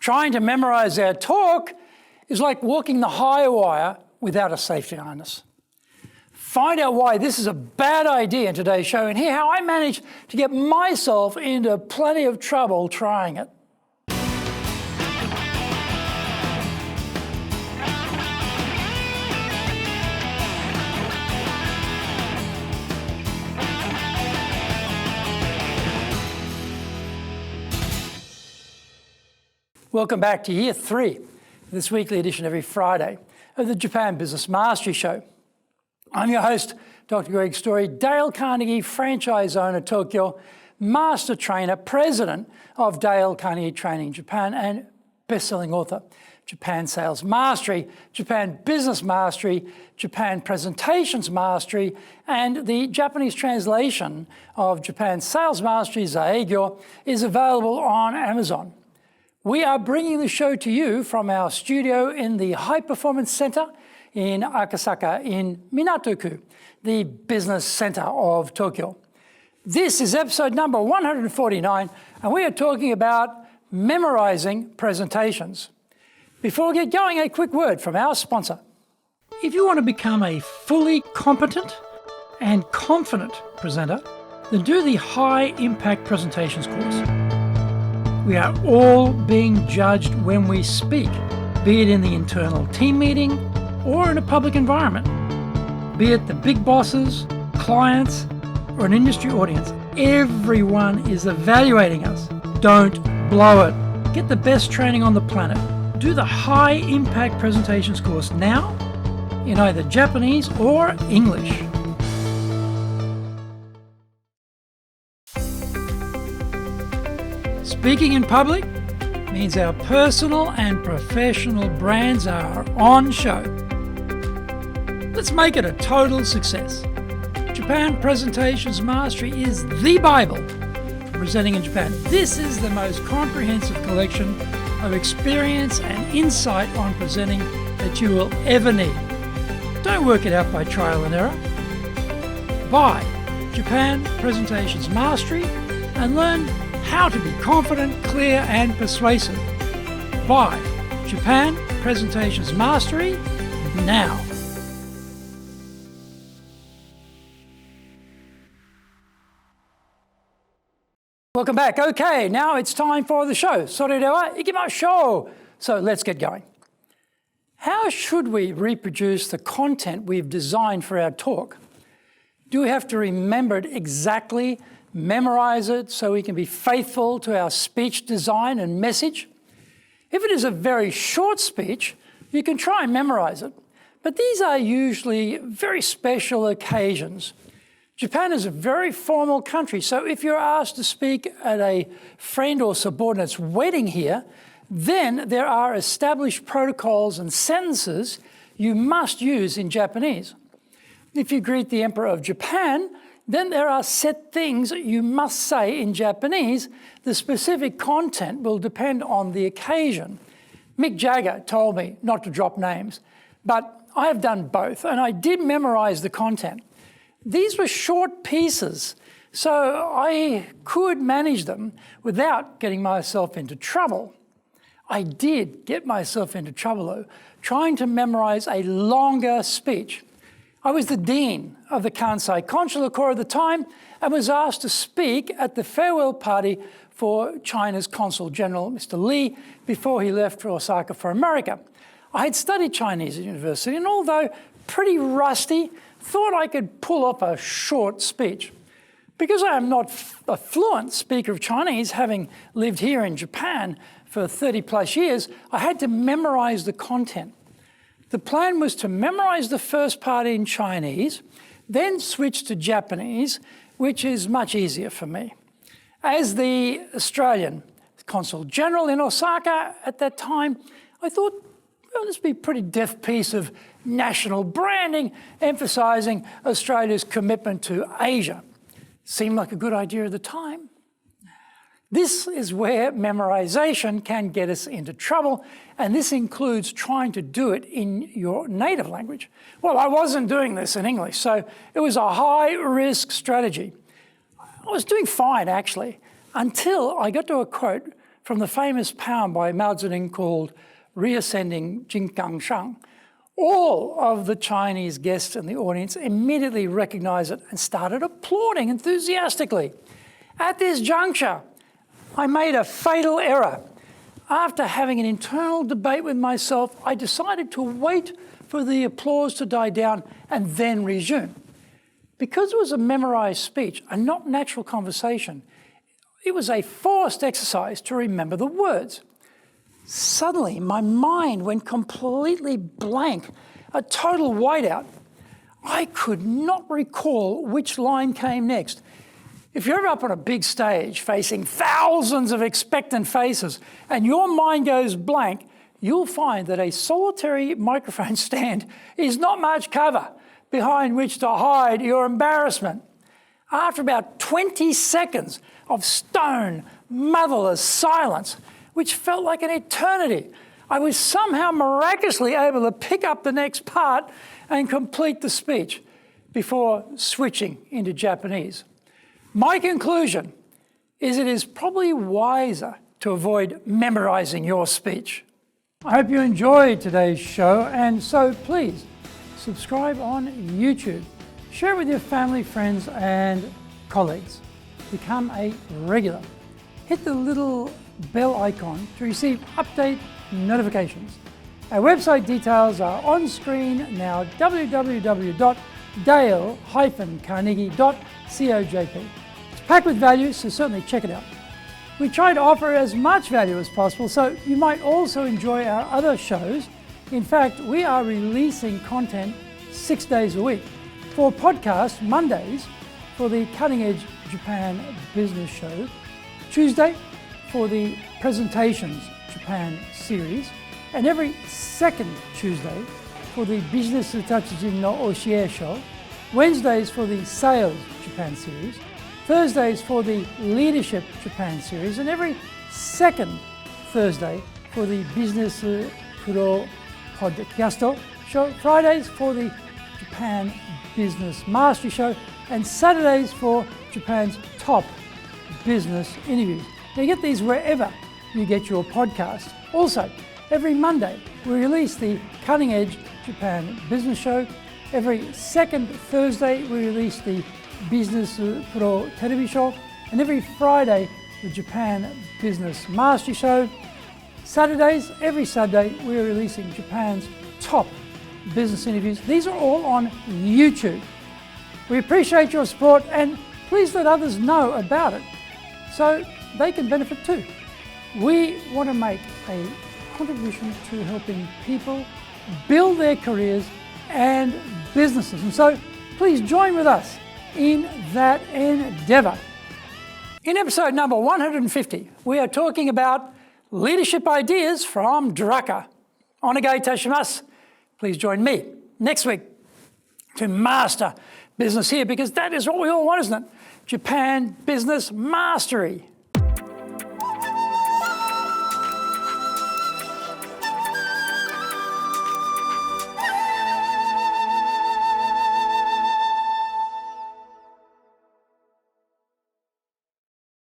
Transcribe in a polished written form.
Trying to memorize our talk is like walking the high wire without a safety harness. Find out why this is a bad idea in today's show and hear how I managed to get myself into plenty of trouble trying it. Welcome back to Year 3, this weekly edition every Friday of the Japan Business Mastery Show. I'm your host, Dr. Greg Story, Dale Carnegie franchise owner, Tokyo, master trainer, president of Dale Carnegie Training Japan, and best-selling author, Japan Sales Mastery, Japan Business Mastery, Japan Presentations Mastery, and the Japanese translation of Japan Sales Mastery, Zaegyo, is available on Amazon. We are bringing the show to you from our studio in the High Performance Center in Osaka in Minato-ku, the business center of Tokyo. This is episode number 149, and we are talking about memorizing presentations. Before we get going, a quick word from our sponsor. If you want to become a fully competent and confident presenter, then do the High Impact Presentations course. We are all being judged when we speak, be it in the internal team meeting or in a public environment. Be it the big bosses, clients, or an industry audience, everyone is evaluating us. Don't blow it. Get the best training on the planet. Do the High Impact Presentations course now in either Japanese or English. Speaking in public means our personal and professional brands are on show. Let's make it a total success. Japan Presentations Mastery is the Bible for presenting in Japan. This is the most comprehensive collection of experience and insight on presenting that you will ever need. Don't work it out by trial and error. Buy Japan Presentations Mastery and learn how to be confident, clear, and persuasive. Buy Japan Presentations Mastery now. Welcome back. Okay, now it's time for the show. それでは行きましょう. So let's get going. How should we reproduce the content we've designed for our talk? Do we have to remember it exactly, memorize it so we can be faithful to our speech design and message? If it is a very short speech, you can try and memorize it. But these are usually very special occasions. Japan is a very formal country, so if you're asked to speak at a friend or subordinate's wedding here, then there are established protocols and sentences you must use in Japanese. If you greet the Emperor of Japan, then there are set things you must say in Japanese. The specific content will depend on the occasion. Mick Jagger told me not to drop names, but I have done both, and I did memorize the content. These were short pieces, so I could manage them without getting myself into trouble. I did get myself into trouble, though, trying to memorize a longer speech. I was the dean of the Kansai Consular Corps at the time and was asked to speak at the farewell party for China's Consul General, Mr. Lee, before he left for Osaka for America. I had studied Chinese at university and although pretty rusty, thought I could pull off a short speech. Because I am not a fluent speaker of Chinese, having lived here in Japan for 30 plus years, I had to memorize the content. The plan was to memorize the first part in Chinese, then switch to Japanese, which is much easier for me. As the Australian Consul General in Osaka at that time, I thought, well, this would be a pretty deft piece of national branding, emphasising Australia's commitment to Asia. Seemed like a good idea at the time. This is where memorization can get us into trouble, and this includes trying to do it in your native language. Well, I wasn't doing this in English, so it was a high-risk strategy. I was doing fine, actually, until I got to a quote from the famous poem by Mao Zedong called Reascending Jinggang. All of the Chinese guests in the audience immediately recognized it and started applauding enthusiastically. At this juncture, I made a fatal error. After having an internal debate with myself, I decided to wait for the applause to die down and then resume. Because it was a memorized speech and not natural conversation, it was a forced exercise to remember the words. Suddenly, my mind went completely blank, a total whiteout. I could not recall which line came next. If you're up on a big stage facing thousands of expectant faces and your mind goes blank, you'll find that a solitary microphone stand is not much cover behind which to hide your embarrassment. After about 20 seconds of stone, motherless silence, which felt like an eternity, I was somehow miraculously able to pick up the next part and complete the speech before switching into Japanese. My conclusion is it is probably wiser to avoid memorizing your speech. I hope you enjoyed today's show, and so please subscribe on YouTube. Share it with your family, friends, and colleagues. Become a regular. Hit the little bell icon to receive update notifications. Our website details are on screen now, www.dale-carnegie.cojp. It's packed with value, so certainly check it out. We try to offer as much value as possible, so you might also enjoy our other shows. In fact, we are releasing content 6 days a week. For podcast, Mondays for the Cutting Edge Japan Business Show, Tuesday for the Presentations Japan series, and every second Tuesday for the Business Tatsujin no Oshie Show, Wednesdays for the Sales Japan series, Thursdays for the Leadership Japan series, and every second Thursday for the Business Pro Podcast Show, Fridays for the Japan Business Mastery Show, and Saturdays for Japan's top business interviews. Now you get these wherever you get your podcast. Also, every Monday we release the Cutting Edge Japan Business Show. Every second Thursday we release the Business Pro Television Show, and every Friday the Japan Business Mastery Show. Saturdays, every Saturday we're releasing Japan's top business interviews. These are all on YouTube. We appreciate your support, and please let others know about it so they can benefit too. We want to make a contribution to helping people build their careers and businesses, and so please join with us in that endeavor. In episode number 150, we are talking about leadership ideas from Drucker. Onegai itashimasu. Please join me next week to master business here, because that is what we all want, isn't it? Japan Business Mastery.